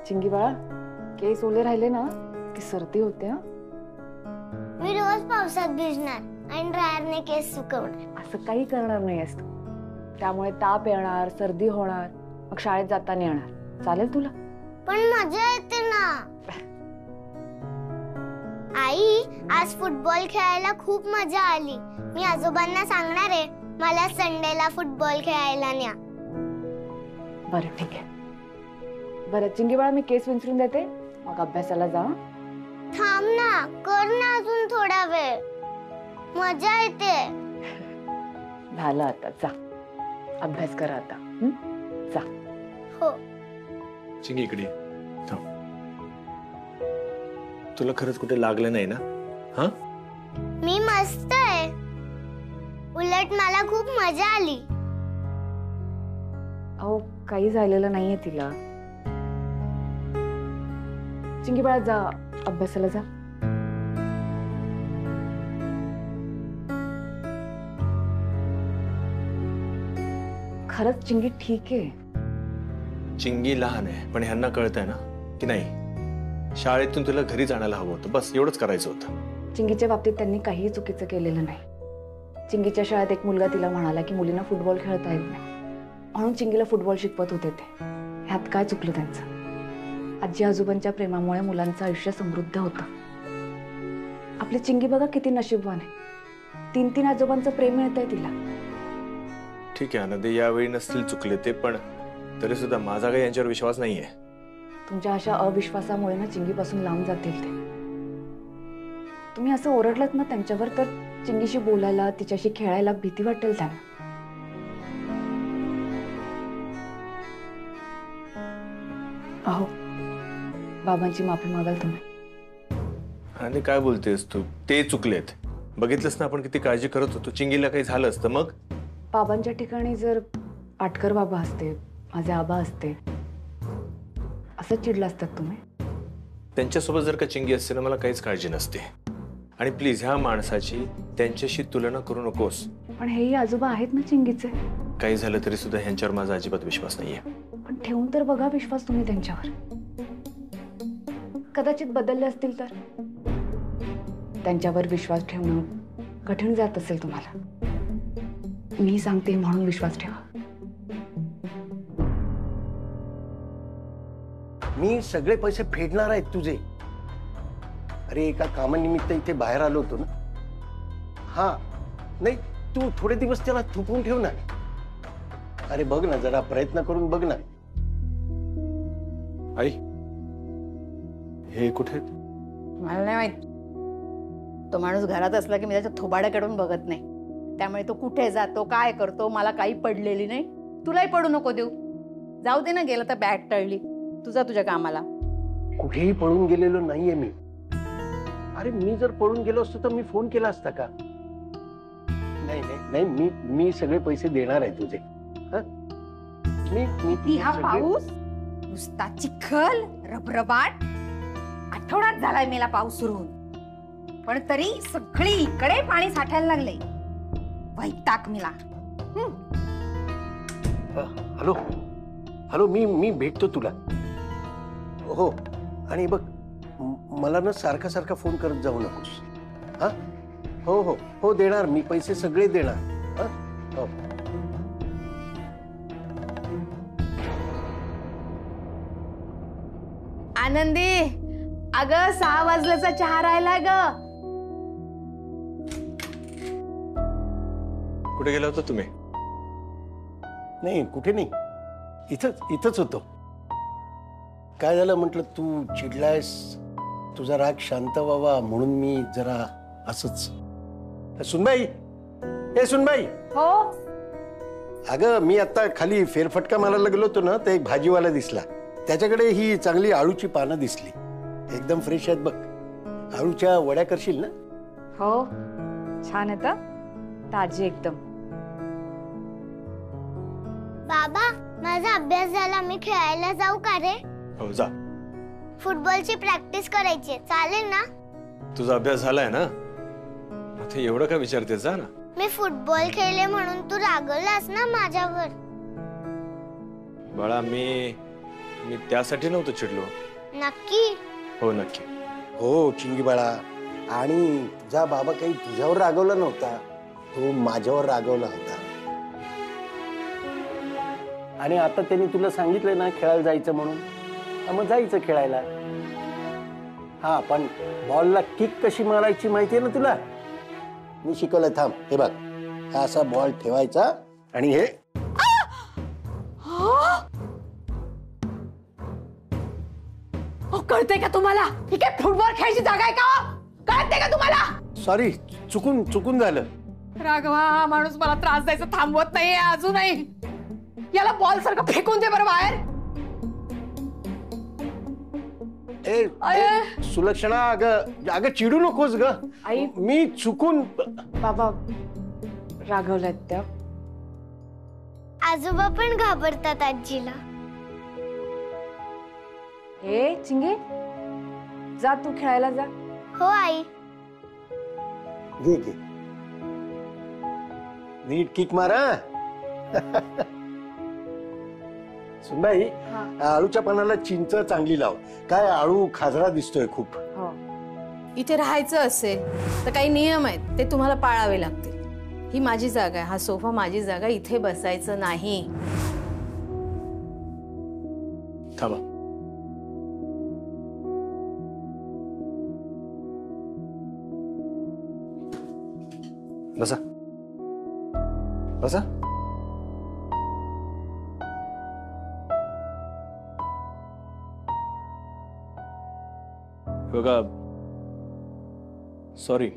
चिंगी बाळा, केस ओले राहिले ना की सर्दी होते. हा, मी रोज पावसात भिजणार आणि ड्रायरने केस सुकवणार. असं काही करणार नाहीस तू. त्यामुळे ताप येणार, सर्दी होणार, मग शाळेत जाताना येणार. चालेल तुला? पण मजा येते ना. आई, आज फुटबॉल खेळायला खूप मजा आली. मी आजोबांना सांगणार आहे मला संडेला फुटबॉल खेळायला न्या. बरं ठीक आहे. बरं चिंगी बाळा, मी केस विंचरून देते, मग अभ्यासाला जा. थांब ना, कर ना अजून थोडा वेळ. मजा येते. झालं आता, जा अभ्यास करा आता. जा. हो. चिंगी इकडे थांब. तुला खरंच कुठे लागलं नाही ना? हा, मी मस्त आहे. उलट मला खूप मजा आली. अहो, काही झालेलं नाहीये तिला. चिंगी बाळा, जा अभ्यासाला जा. खरंच चिंगी ठीक आहे. चिंगी लहान आहे, पण ह्यांना कळतंय ना की नाही, शाळेतून तुला घरी जाण्याला हवं होतं. बस एवढंच करायचं होतं. चिंगीच्या बाबतीत त्यांनी काहीही चुकीचं केलेलं नाही. चिंगीच्या शाळेत एक मुलगा तिला म्हणाला की मुलींना फुटबॉल खेळता येत नाही, म्हणून चिंगीला फुटबॉल शिकवत होते ते. ह्यात काय चुकलं त्यांचं? आजी आजोबांच्या प्रेमामुळे मुलांचं आयुष्य समृद्ध होतं. आपली चिंगी बघा किती नशीबवान आहे. 3-3 आजोबांचं प्रेम मिळतंय तिला. ठीक आहे आनंदी, यावेळी नसतील चुकले ते, पण तरी सुद्धा माझा काही यांच्यावर विश्वास नाहीये. तुमच्या अशा अविश्वासामुळे ना चिंगीपासून लांब जातील ते. तुम्ही असं ओरडलात ना त्यांच्यावर, तर चिंगीशी बोलायला, तिच्याशी खेळायला भीती वाटेल त्यांना. अहो, बाबांची माफी मागाल तुम्ही? आणि काय बोलतेस तू? ते चुकलेत. बघितलंस ना आपण किती काळजी करत होतो. चिंगीला काही झालं असतं मग? बाबांच्या ठिकाणी जर पाटकर बाबा असते, माझे आबा असते, असं चिडलं असतात तुम्ही? त्यांच्यासोबत जर का चिंगी असते ना, मला काहीच काळजी नसते. आणि प्लीज ह्या माणसाची त्यांच्याशी तुलना करू नकोस. पण हेही आजोबा आहेत ना चिंगीचे. काही झालं तरी सुद्धा ह्यांच्यावर माझा अजिबात विश्वास नाहीये. पण ठेवून तर बघा विश्वास तुम्ही त्यांच्यावर. कदाचित बदलले असतील तर. त्यांच्यावर विश्वास ठेवणं कठीण जात असेल तुम्हाला. मी सांगते म्हणून विश्वास ठेवा. मी सगळे पैसे फेडणार आहेत तुझे. अरे एका कामानिमित्त इथे बाहेर आलो होतो ना. हा नाही, तू थोडे दिवस त्याला थुकून ठेव ना. अरे बघ ना, जरा प्रयत्न करून बघ ना. आई, हे कुठे आहेत? मला नाही माहित. तो माणूस घरात असला की मी त्याच्या थोबाड्याकडून बघत नाही. त्यामुळे तो कुठे जातो, काय करतो, मला काही पडलेली नाही. तुलाही पडू नको देऊ. जाऊ दे ना, गेला तर बॅग टळली. तुझा तुझ्या कामाला. कुठेही पळून गेलेलो नाहीये मी. अरे मी जर पळून गेलो असतो तर मी फोन केला असता का? नाही नाही नाही, मी सगळे पैसे देणार आहे तुझे. मी हा पाऊस नुसता चिखल रबरबाट. आठवड्यात झालाय मेला पाऊस सुरू होऊन, पण तरी सगळीकडे पाणी साठायला लागले. वैताग मिला. हॅलो हॅलो, मी भेटतो तुला. हो, आणि बघ मला ना सारखा सारखा फोन करत जाऊ नकोस. हा, हो हो हो, देणार मी पैसे सगळे देणार. हा, हो. आनंदी, अगं 6 वाजल्याचा चहा राहिलाय ग. कुठे गेला होता तुम्ही? नाही कुठे नाही, इथंच होतो. काय झालं म्हटलं, तू चिडलायस, तुझा राग शांत व्हावा म्हणून मी जरा असंच. सुनबाई, ए सुनबाई. हो. अगं मी आता खाली फेरफटका मारायला गेलो होतो ना, तर एक भाजीवाला दिसला. त्याच्याकडे ही चांगली आळूची पानं दिसली, एकदम फ्रेश आहेत बघ. आळूच्या वड्या करशील ना? हो, छान आहेत, ताजी एकदम. बाबा, माझा अभ्यास झाला, मी खेळायला जाऊ का रे? हो जा. फुटबॉलची प्रॅक्टिस करायची, चालेल ना? तुझा अभ्यास झालाय ना? आता एवढं का विचारतेस, जा ना. मी फुटबॉल खेळले म्हणून तू रागवलास ना माझ्यावर. बाळा मी मी त्यासाठी नव्हतं चिडलो. नक्की? हो नक्की. हो चिंगी बाळा, आणि जा बाबा काही तुझ्यावर रागवला नव्हता, तो माझ्यावर रागवला होता. आणि आता त्यांनी तुला सांगितलं ना खेळायला जायचं म्हणून, मग जायचं खेळायला. हा पण बॉलला किक कशी मारायची माहितीये ना तुला? मी शिकवलं, थांब. हे बघ, हा असा बॉल ठेवायचा आणि हे कळतंय का तुम्हाला? ही काय फुटबॉल खेळायची जागा आहे का? कळतंय का तुम्हाला? सॉरी, चुकून झालं. राघवा, हा माणूस मला त्रास द्यायचा थांबवत नाहीये अजूनही. याला बॉल सारखं फेकून दे बरं बाहेर. ए सुलक्षणा, अगं चिडू नकोस ग. आई, मी चुकून. बाबा रागवल्यात त्या. आजोबा पण घाबरतात आजीला. हे चिंगे, जा तू खेळायला जा. हो आई. घे नीट किक मारा. सुनबाई, आळूच्या पानाला चिंच चांगली लाव. काय आळू खाजरा दिसतोय खूप. हो. इथे राहायचं असेल तर काही नियम आहेत, ते तुम्हाला पाळावे लागतील. ही माझी जागा आहे, हा सोफा माझी जागा, इथे बसायचं नाही. थांबा. बसा बसा. बघा, सॉरी,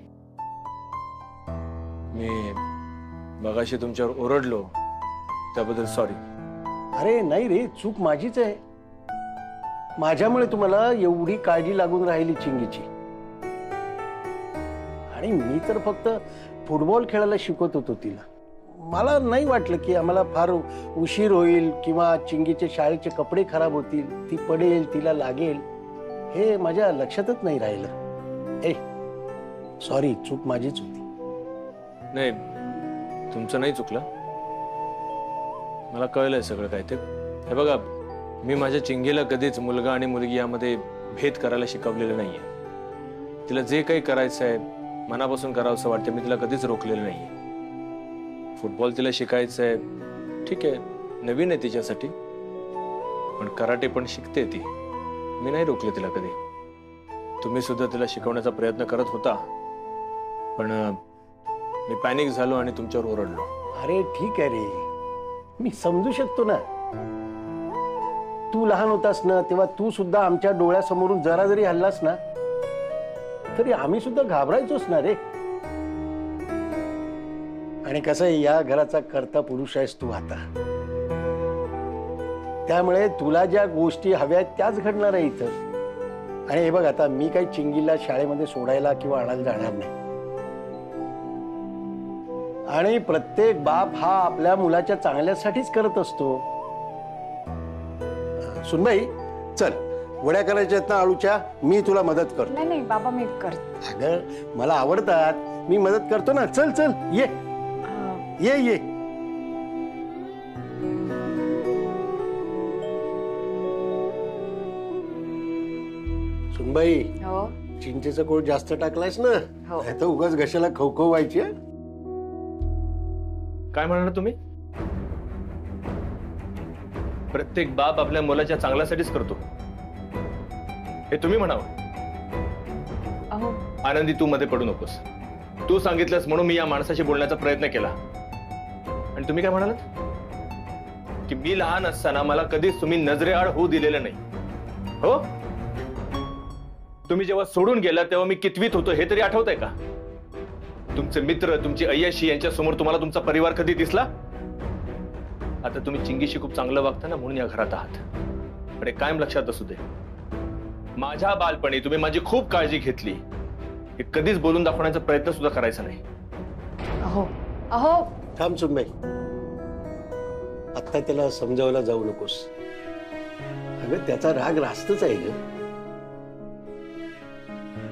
मी मगाशी तुमच्यावर ओरडलो त्याबद्दल सॉरी. अरे नाही रे, चूक माझीच आहे. माझ्यामुळे तुम्हाला एवढी काळजी लागून राहिली चिंगीची. आणि मी तर फक्त फुटबॉल खेळायला शिकवत होतो तिला. मला नाही वाटलं की आम्हाला फार उशीर होईल किंवा चिंगीचे शाळेचे कपडे खराब होतील, ती पडेल, तिला लागेल, हे माझ्या लक्षातच नाही राहिलं. ए सॉरी, चूक माझीच होती. नाही, तुमचं नाही चुकलं. मला कळलंय सगळं काय ते. हे बघा, मी माझ्या चिंगीला कधीच मुलगा आणि मुलगी यामध्ये भेद करायला शिकवलेलं नाहीये. तिला जे काही करायचं आहे, मनापासून करावंसं वाटतं, मी तिला कधीच रोखलेलं नाहीये. फुटबॉल तिला शिकायचं आहे, ठीक आहे, नवीन आहे तिच्यासाठी, पण कराटे पण शिकते ती. मी नाही रोखले तिला कधी. तुम्ही सुद्धा तिला शिकवण्याचा प्रयत्न करत होता, पण मी पॅनिक झालो आणि तुमच्यावर ओरडलो. अरे ठीक आहे रे, मी समजू शकतो ना. तू लहान होतास ना, तेव्हा तू सुद्धा आमच्या डोळ्यासमोरून जरा जरी हल्लास ना, तरी आम्ही सुद्धा घाबरायचोच ना रे. आणि कसं आहे, या घराचा कर्ता पुरुष आहेस तू आता, त्यामुळे तुला ज्या गोष्टी हव्यात त्याच घडणार आहे इथं. आणि हे बघ, आता मी काही चिंगीला शाळेमध्ये सोडायला किंवा आणायला जाणार नाही. आणि प्रत्येक बाप हा आपल्या मुलाच्या चांगल्यासाठीच करत असतो. सुनबाई, चल, वड्या करायच्या आहेत ना आळूच्या, मी तुला मदत करतो. नाही नाही बाबा, मी कर. अगं मला आवडतात, मी मदत करतो ना. चल चल, ये ये ये. सुनबाई, हो. चिंचेचा कोळ जास्त टाकलायस ना, हो. तर उगाच घशाला खवखव व्हायची. काय म्हणाला तुम्ही? प्रत्येक बाप आपल्या मुलाच्या चांगल्यासाठीच करतो हे तुम्ही म्हणावं. अहो आनंदी, तू मध्ये पडू नकोस. तू सांगितलंस म्हणून मी या माणसाशी बोलण्याचा प्रयत्न केला, आणि तुम्ही काय म्हणालात की मी लहान असताना मला कधीच तुम्ही नजरेआड होऊ दिलेलं नाही. हो, तुम्ही जेव्हा सोडून गेला तेव्हा मी कितवीत होतो हे तरी आठवतंय का? तुमचे मित्र, तुमची अय्याशी यांच्या समोर तुम्हाला तुमचा परिवार कधी दिसला? आता तुम्ही चिंगीशी खूप चांगलं वागता ना, म्हणून या घरात आहात. पण एक कायम लक्षात असू दे, माझ्या बालपणी तुम्ही माझी खूप काळजी घेतली, हे कधीच बोलून दाखवण्याचा प्रयत्न सुद्धा करायचा नाही. अहो अहो थांब सुनबाई, आता त्याला समजावला जाऊ नकोस. अगं त्याचा राग रास्तच आहे ग.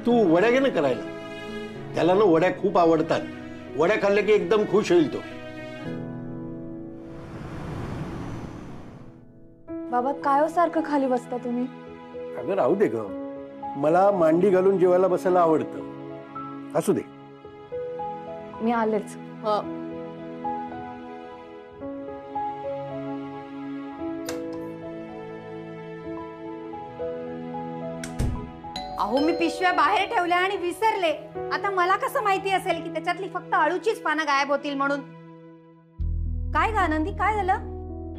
तू वड्या घे ना करायला, त्याला ना वड्या खूप आवडतात. वड्या खाल्ल्या की एकदम खुश होईल तो. बाबा काय हो सारखं खाली बसता तुम्ही? अगं राहू दे ग, मला मांडी घालून जेवायला बसायला आवडतं. असू दे. मी आलेच. अहो मी पिशव्या बाहेर ठेवल्या आणि विसरले. आता मला कसं माहिती असेल की त्याच्यातली फक्त अळूचीच पानं गायब होतील म्हणून? काय ग आनंदी, काय झालं?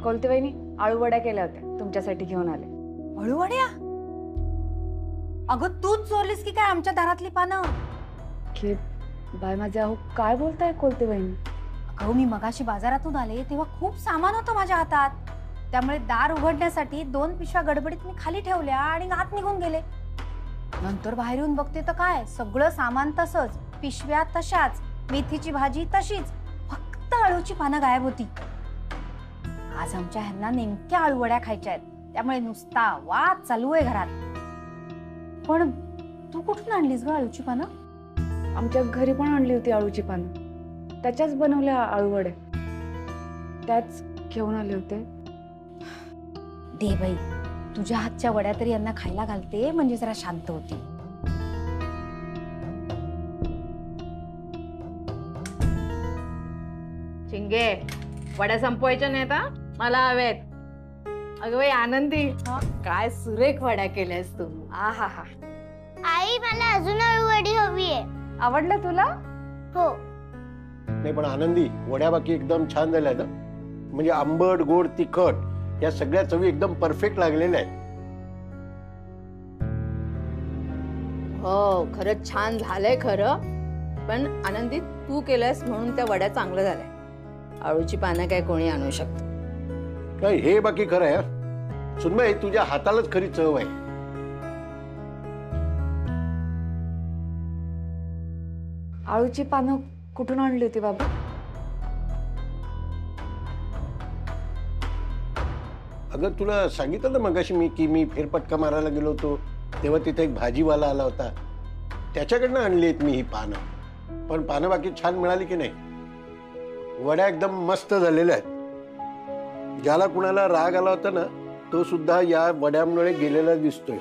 कोलते वहिनी आळू वड्या केल्या होत्या, तुमच्यासाठी घेऊन आले. अळूवड्या? अगं तूच चोरलीस की काय आमच्या दारातली पानं? की बाय माझे, अहो काय बोलताय कोलते वहिनी? अगं मी मगाशी बाजारातून आले तेव्हा खूप सामान होतं माझ्या हातात. त्यामुळे दार उघडण्यासाठी 2 पिशव्या गडबडीत मी खाली ठेवल्या आणि आत निघून गेले. नंतर बाहेर येऊन बघते तर काय, सगळं सामान तसंच, पिशव्या तशाच, मेथीची भाजी तशीच, फक्त अळूची पानं गायब होती. आज आमच्या ह्यांना नेमक्या अळूवड्या खायच्या आहेत, त्यामुळे नुसता वाद चालू आहे घरात. पण तू कुठून आणलीस ग अळूची पानं? आमच्या घरी पण आणली होती अळूची पानं, त्याच्याच बनवल्या आळू वड्या, त्याच घेऊन आले होते. दे बाई, तुझ्या हातच्या वड्या तरी यांना खायला घालते म्हणजे जरा शांत होती. चिंगे, वड्या संपवायच्या नाहीत हा, मला हवेत. अगं बाई आनंदी, काय सुरेख वड्या केल्यास तू. आहा हा. आई मला अजून अळूवडी हवी आहे. आवडलं तुला? हो. नाही पण आनंदी, वड्या बाकी एकदम छान झाल्या ना, म्हणजे आंबट गोड तिखट या सगळ्या चवी एकदम परफेक्ट लागलेल्या आहेत. हो खरंच छान झालंय खरं, पण आनंदी तू केलंस म्हणून त्या वड्या चांगल्या झाल्या. अळूची पानं काय कोणी आणू शकत नाही, हे बाकी खरं आहे. सुनबाई, तुझ्या हातालाच खरी चव आहे. आळूची पानं कुठून आणली होती बाबा? अगं तुला सांगितलं ना मगाशी मी की मी फेरपटका मारायला गेलो होतो, तेव्हा तिथे एक भाजीवाला आला होता, त्याच्याकडनं आणली आहेत मी ही पानं. पण पानं बाकी छान मिळाली की नाही? वड्या एकदम मस्त झालेल्या आहेत. ज्याला कुणाला राग आला होता ना, तो सुद्धा या वड्यांमुळे गेलेला दिसतोय.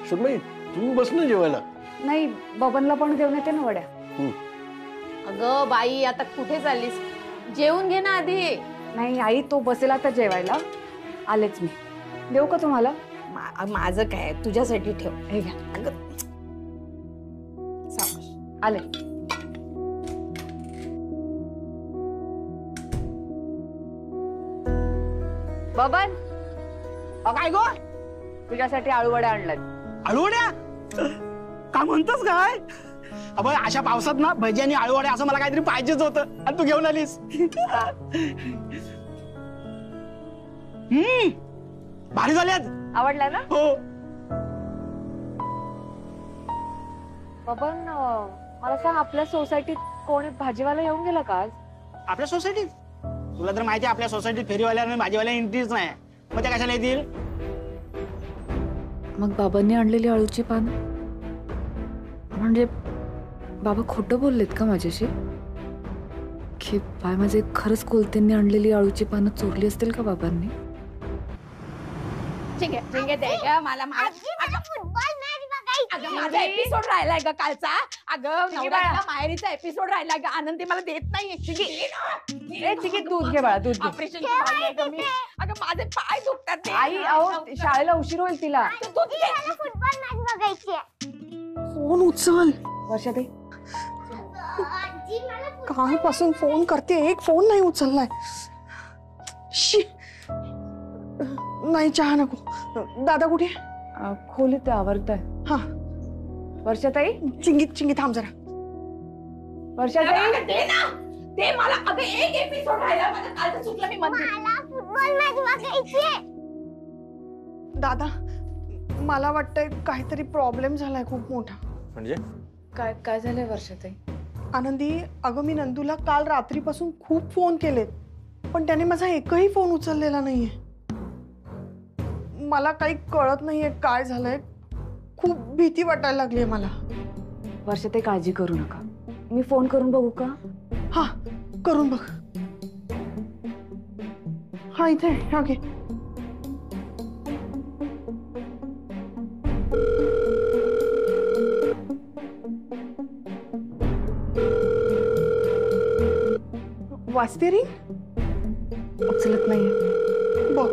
सुनबाई, तू बस ना जेवायला. नाही, बबनला पण देऊन येते ना वड्या. अगं बाई, आता कुठे चाललीस? जेवून घे ना आधी. नाही आई, तो बसेल आता जेवायला. आलेच मी. देऊ का तुम्हाला? माझं काय, तुझ्यासाठी ठेव. हे घ्या. अगं आले. बबन, काय गो? तुझ्यासाठी आळू वड्या आणल्यात. आळूवड्या? काय म्हणतोस काय? अबे अशा पावसात ना भजी आणि आळूवड्या असं मला काहीतरी पाहिजेच होतं, आणि तू घेऊन आलीस. भारी झाल्यात. आवडल्या ना? हो. बबन, मला सांग, आपल्या सोसायटीत कोणी भाजीवाला येऊन गेला का आज? आपल्या सोसायटीत? तुला तर माहिती आहे आपल्या सोसायटीत फेरीवाल्या आणि भाजीवाल्या एंट्रीच नाही, मग त्या कशाला येतील? मग बाबांनी आणलेली अळूची पानं, म्हणजे बाबा खोटं बोललेत का माझ्याशी? की बाय माझे खरंच कोलतेंनी आणलेली अळूची पानं चोरली असतील का बाबांनी? चिंगे चिंगे दे ग मला. फुटबॉल मॅच बघायची. अगं माझा एपिसोड राहिलाय ग कालचा. अगं नवऱ्याला माहेरीचा एपिसोड राहिलाय ग. आनंदी मला देत नाहीये. चिंगी दूध घे बाळा, दूध घे. ऑपरेशन मी. अगं माझे पाय दुखतात ते. आई, अहो शाळेला उशीर होईल तिला. मला फुटबॉल मॅच बघायची आहे. फोन उचल. वर्षाताई, आजी मला कालपासून फोन करते, एक फोन नाही उचललाय. शी. नाही, चहा नको. दादा कुठे? खोलीत आवरताय. हा. वर्षाताई, चिंगी थांब जरा. वर्षाताई, दे ना, दे मला. अगं एक एपिसोड राहिला माझा कालचा, चुकलं मी म्हणते. मला फुटबॉल मॅच बघायची आहे. दादा, मला वाटतंय काहीतरी प्रॉब्लेम झालाय खूप मोठा. म्हणजे काय काय झालंय वर्षाताई? आनंदी, अगं मी नंदूला काल रात्रीपासून खूप फोन केलेत, पण त्याने माझा एकही फोन उचललेला नाहीये. मला काही कळत नाहीये काय झालंय. खूप भीती वाटायला लागलीये मला. वर्षा ते काळजी करू नका. मी फोन करून बघू का? हा करून बघ. हा इथे हा घे. वाजते रे. उचलत नाहीये. बघ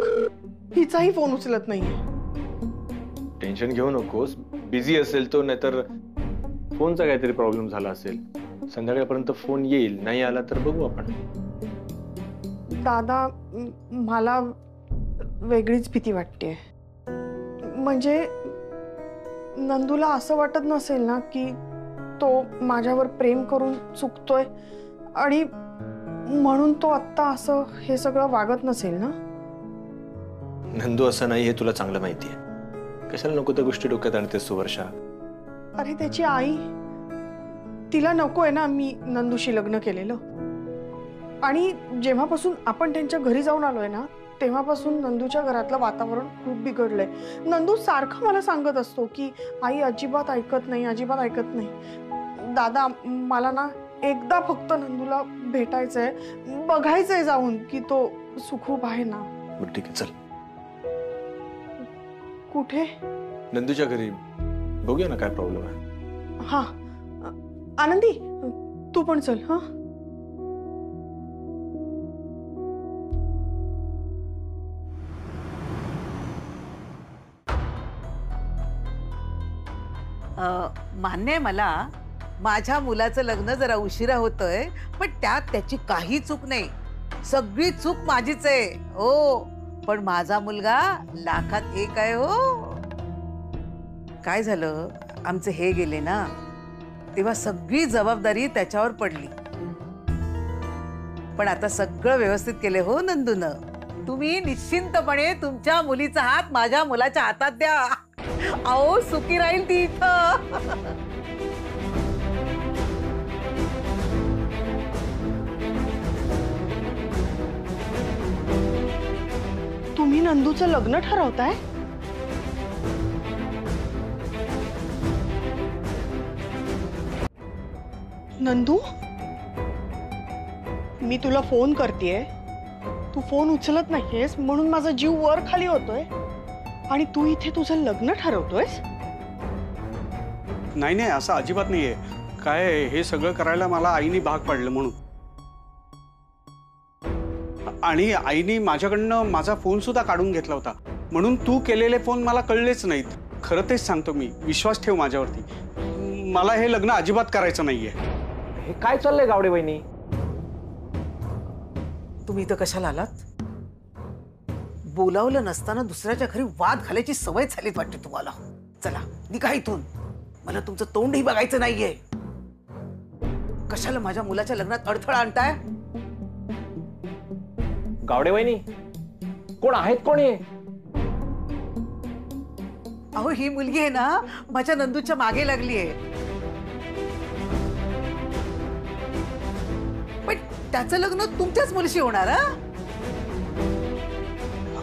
हिचाही फोन उचलत नाहीये. टेन्शन घेऊ नकोस, बिझी असेल तो, नाहीतर फोनचा काहीतरी प्रॉब्लेम झाला असेल. संध्याकाळपर्यंत फोन येईल, नाही आला तर बघू आपण. दादा मला वेगळीच भीती वाटते. म्हणजे नंदूला असं वाटत नसेल ना की तो माझ्यावर प्रेम करून चुकतोय आणि म्हणून तो आत्ता असं हे सगळं वागत नसेल ना. नंदू असं नाही हे तुला चांगलं माहिती आहे. कशाला नको त्या गोष्टी डोक्यात आणतेस तू वर्षा? अरे त्याची आई, तिला नकोय ना मी नंदूशी लग्न केलेलं. आणि जेव्हापासून आपण त्यांच्या घरी जाऊन आलोय ना तेव्हापासून नंदूच्या घरातलं वातावरण खूप बिघडलंय. नंदू सारखं मला सांगत असतो की आई अजिबात ऐकत नाही, अजिबात ऐकत नाही. दादा मला ना एकदा फक्त नंदूला भेटायचंय, बघायचंय जाऊन की तो सुखरूप आहे ना. बरं ठीक आहे, चल. कुठे? नंदूच्या घरी. बघूया ना काय प्रॉब्लेम आहे. हा आनंदी तू पण चल. हा मान्य आहे मला, माझ्या मुलाचं लग्न जरा उशिरा होतंय, पण त्यात त्याची काही चूक नाही. सगळी चूक माझीच आहे हो. पण माझा मुलगा लाखात एक आहे हो. काय झालं, आमचे हे गेले ना तेव्हा सगळी जबाबदारी त्याच्यावर पडली. पण आता सगळं व्यवस्थित केले हो नंदूनं. तुम्ही निश्चिंतपणे तुमच्या मुलीचा हात माझ्या मुलाच्या हातात द्या. अहो सुखी राहील ती इथं. तुम्ही नंदूचं लग्न ठरवताय? नंदू मी तुला फोन करतेय, तू फोन उचलत नाहीयेस म्हणून माझा जीव वर खाली होतोय आणि तू इथे तुझं लग्न ठरवतोयस? नाही नाही असं अजिबात नाहीये. काय हे सगळं करायला मला आईने भाग पाडलं म्हणून. आणि आईने माझ्याकडनं माझा फोन सुद्धा काढून घेतला होता म्हणून तू केलेले फोन मला कळलेच नाहीत. खरं तेच सांगतो मी, विश्वास ठेव माझ्यावरती. मला हे लग्न अजिबात करायचं नाहीये. हे काय चाललंय गावडे वहिनी? तुम्ही इथं कशाला आलात? बोलावलं नसताना दुसऱ्याच्या घरी वाद घालायची सवय झालीत वाटते तुम्हाला. चला निघा इथून, मला तुमचं तोंडही बघायचं नाहीये. कशाला माझ्या मुलाच्या लग्नात अडथळा आणताय? गावडे वहिनी कोण आहेत? कोण आहे? अहो ही मुलगी आहे ना माझ्या नंदूच्या मागे लागली आहे. पण त्याचं लग्न तुमच्याच मुलीशी होणार?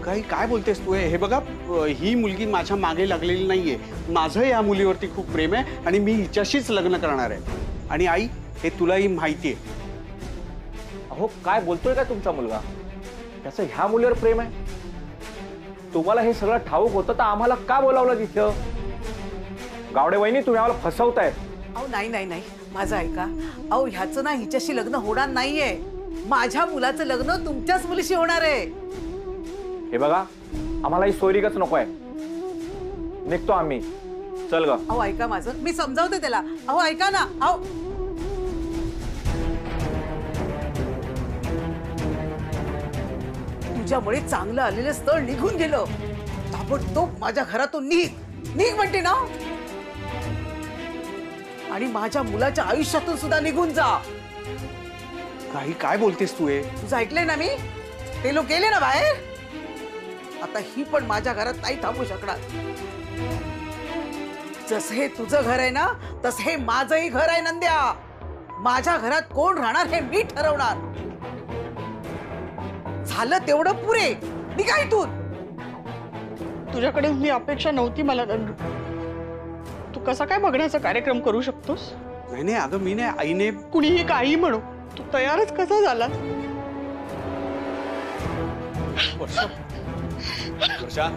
काही काय बोलतेस तू? हे बघा, ही मुलगी माझ्या मागे लागलेली नाहीये. माझं या मुलीवरती खूप प्रेम आहे आणि मी हिच्याशीच लग्न करणार आहे. आणि आई, हे तुलाही माहिती आहे. अहो काय बोलतोय का तुमचा मुलगा? त्याचं ह्या मुलीवर प्रेम आहे? तुम्हाला हे सगळं ठाऊक होतं तर आम्हाला का बोलावलं तिथं? गावडे वहिनी तुम्ही आम्हाला फसवतायत. अहो नाही नाही नाही, माझं ऐका. अहो ह्याचं ना हिच्याशी लग्न होणार नाहीये. माझ्या मुलाचं लग्न तुमच्याच मुलीशी होणार आहे. हे बघा, आम्हाला ही सोयरीकच नको आहे. निघतो आम्ही. चल ग. अहो ऐका माझं, मी समजावते त्याला. अहो ऐका ना. अहो तुझ्यामुळे चांगलं आलेलं स्थळ निघून गेलं. ताबडतोब माझ्या घरातून निघ. निघ म्हणते ना. आणि माझ्या मुलाच्या आयुष्यातून सुद्धा निघून जा. काही काय बोलतेस तू? तुझं ऐकलंय ना मी? ते लोक गेले ना बाहेर. आता ही पण माझ्या घरात नाही थांबू शकणार. जसं हे तुझं घर आहे ना तसं हे माझंही घर आहे नंद्या. माझ्या घरात कोण राहणार हे मी ठरवणार. झालं तेवढं पुरे. निघा इथून. तुझ्याकडे मी अपेक्षा नव्हती मला नंदू. तू कसा काय बघण्याचा कार्यक्रम करू शकतोस? नाही नाही अगं मी नाही, आईने. कुणीही काही म्हणो, तू तयारच कसा झाला? वर्षा